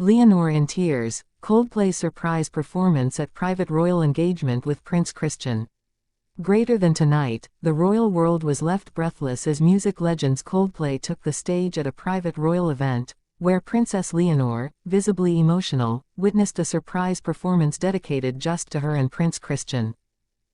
Leonor in tears, Coldplay's surprise performance at private royal engagement with Prince Christian. Greater than tonight, the royal world was left breathless as music legends Coldplay took the stage at a private royal event, where Princess Leonor, visibly emotional, witnessed a surprise performance dedicated just to her and Prince Christian.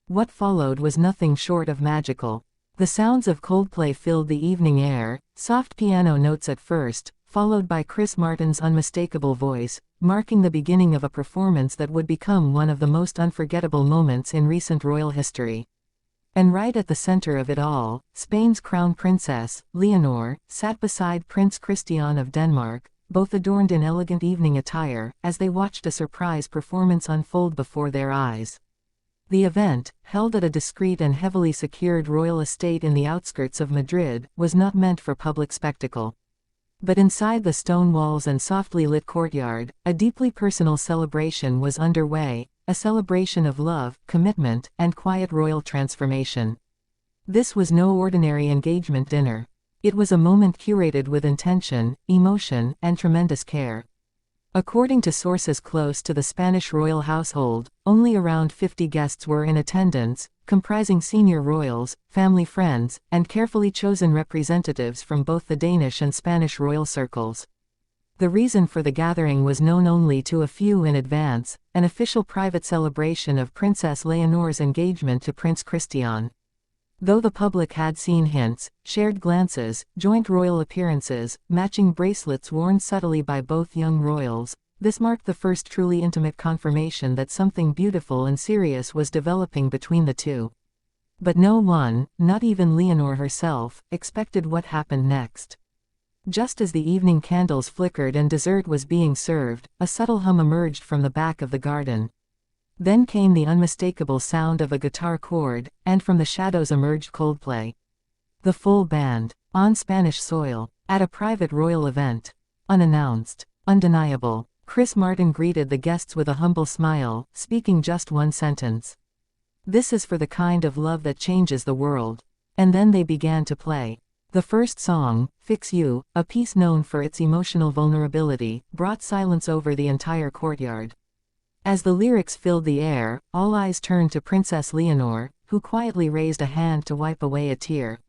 What followed was nothing short of magical. The sounds of Coldplay filled the evening air, soft piano notes at first, followed by Chris Martin's unmistakable voice, marking the beginning of a performance that would become one of the most unforgettable moments in recent royal history. And right at the center of it all, Spain's crown princess, Leonor, sat beside Prince Christian of Denmark, both adorned in elegant evening attire, as they watched a surprise performance unfold before their eyes. The event, held at a discreet and heavily secured royal estate in the outskirts of Madrid, was not meant for public spectacle. But inside the stone walls and softly lit courtyard, a deeply personal celebration was underway, a celebration of love, commitment, and quiet royal transformation. This was no ordinary engagement dinner. It was a moment curated with intention, emotion, and tremendous care. According to sources close to the Spanish royal household, only around 50 guests were in attendance, comprising senior royals, family friends, and carefully chosen representatives from both the Danish and Spanish royal circles. The reason for the gathering was known only to a few in advance: an official private celebration of Princess Leonor's engagement to Prince Christian. Though the public had seen hints, shared glances, joint royal appearances, matching bracelets worn subtly by both young royals, this marked the first truly intimate confirmation that something beautiful and serious was developing between the two. But no one, not even Leonor herself, expected what happened next. Just as the evening candles flickered and dessert was being served, a subtle hum emerged from the back of the garden. Then came the unmistakable sound of a guitar chord, and from the shadows emerged Coldplay. The full band, on Spanish soil, at a private royal event. Unannounced, undeniable, Chris Martin greeted the guests with a humble smile, speaking just one sentence. "This is for the kind of love that changes the world." And then they began to play. The first song, Fix You, a piece known for its emotional vulnerability, brought silence over the entire courtyard. As the lyrics filled the air, all eyes turned to Princess Leonor, who quietly raised a hand to wipe away a tear.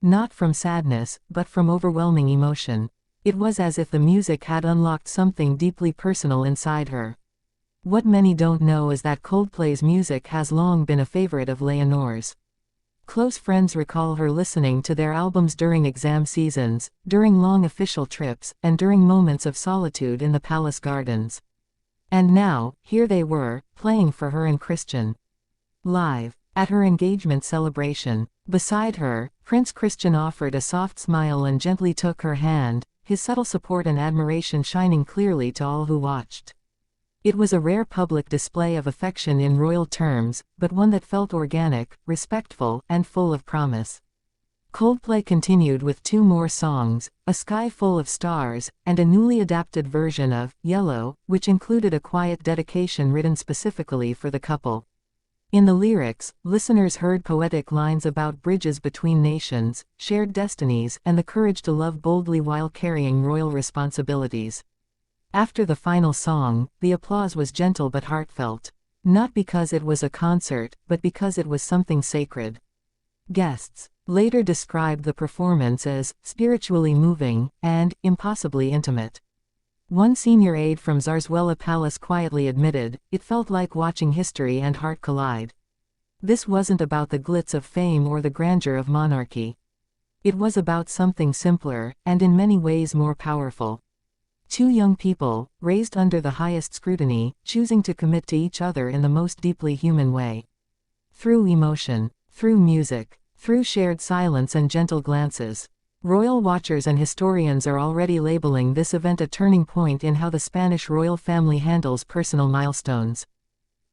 Not from sadness, but from overwhelming emotion. It was as if the music had unlocked something deeply personal inside her. What many don't know is that Coldplay's music has long been a favorite of Leonor's. Close friends recall her listening to their albums during exam seasons, during long official trips, and during moments of solitude in the palace gardens. And now, here they were, playing for her and Christian. Live, at her engagement celebration. Beside her, Prince Christian offered a soft smile and gently took her hand, his subtle support and admiration shining clearly to all who watched. It was a rare public display of affection in royal terms, but one that felt organic, respectful, and full of promise. Coldplay continued with two more songs, A Sky Full of Stars, and a newly adapted version of Yellow, which included a quiet dedication written specifically for the couple. In the lyrics, listeners heard poetic lines about bridges between nations, shared destinies, and the courage to love boldly while carrying royal responsibilities. After the final song, the applause was gentle but heartfelt. Not because it was a concert, but because it was something sacred. Guests later described the performance as spiritually moving and impossibly intimate. One senior aide from Zarzuela Palace quietly admitted, "It felt like watching history and heart collide." This wasn't about the glitz of fame or the grandeur of monarchy. It was about something simpler, and in many ways more powerful. Two young people, raised under the highest scrutiny, choosing to commit to each other in the most deeply human way. Through emotion, through music, through shared silence and gentle glances. Royal watchers and historians are already labeling this event a turning point in how the Spanish royal family handles personal milestones.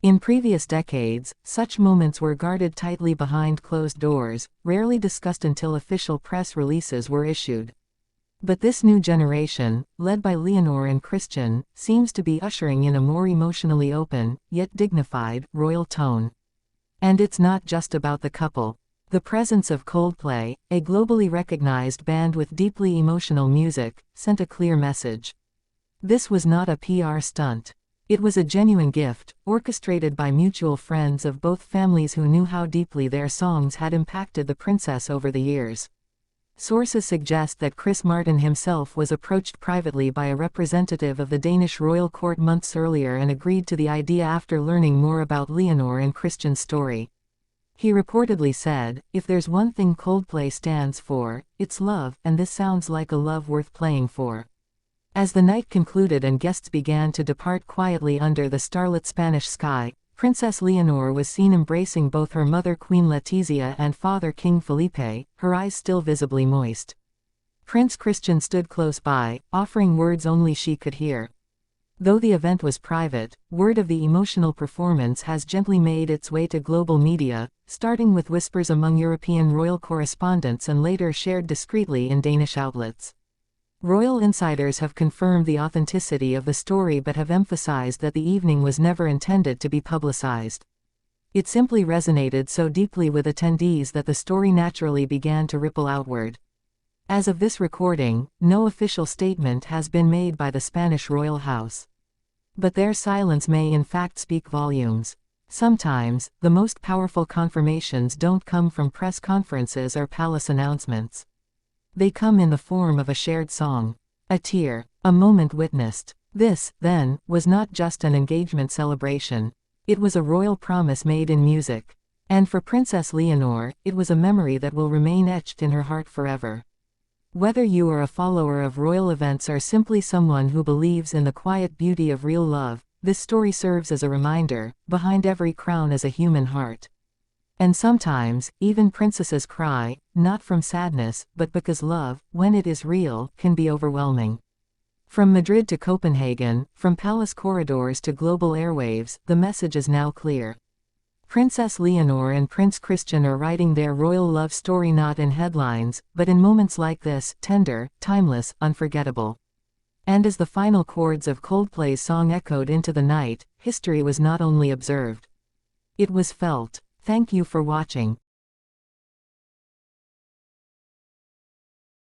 In previous decades, such moments were guarded tightly behind closed doors, rarely discussed until official press releases were issued. But this new generation, led by Leonor and Christian, seems to be ushering in a more emotionally open, yet dignified, royal tone. And it's not just about the couple. The presence of Coldplay, a globally recognized band with deeply emotional music, sent a clear message. This was not a PR stunt. It was a genuine gift, orchestrated by mutual friends of both families who knew how deeply their songs had impacted the princess over the years. Sources suggest that Chris Martin himself was approached privately by a representative of the Danish royal court months earlier and agreed to the idea after learning more about Leonor and Christian's story. He reportedly said, "If there's one thing Coldplay stands for, it's love, and this sounds like a love worth playing for." As the night concluded and guests began to depart quietly under the starlit Spanish sky, Princess Leonor was seen embracing both her mother Queen Letizia and father King Felipe, her eyes still visibly moist. Prince Christian stood close by, offering words only she could hear. Though the event was private, word of the emotional performance has gently made its way to global media, starting with whispers among European royal correspondents and later shared discreetly in Danish outlets. Royal insiders have confirmed the authenticity of the story but have emphasized that the evening was never intended to be publicized. It simply resonated so deeply with attendees that the story naturally began to ripple outward. As of this recording, no official statement has been made by the Spanish royal house. But their silence may in fact speak volumes. Sometimes, the most powerful confirmations don't come from press conferences or palace announcements. They come in the form of a shared song, a tear, a moment witnessed. This, then, was not just an engagement celebration. It was a royal promise made in music. And for Princess Leonor, it was a memory that will remain etched in her heart forever. Whether you are a follower of royal events or simply someone who believes in the quiet beauty of real love, this story serves as a reminder, behind every crown is a human heart. And sometimes, even princesses cry, not from sadness, but because love, when it is real, can be overwhelming. From Madrid to Copenhagen, from palace corridors to global airwaves, the message is now clear. Princess Leonor and Prince Christian are writing their royal love story not in headlines, but in moments like this, tender, timeless, unforgettable. And as the final chords of Coldplay's song echoed into the night, history was not only observed. It was felt. Thank you for watching.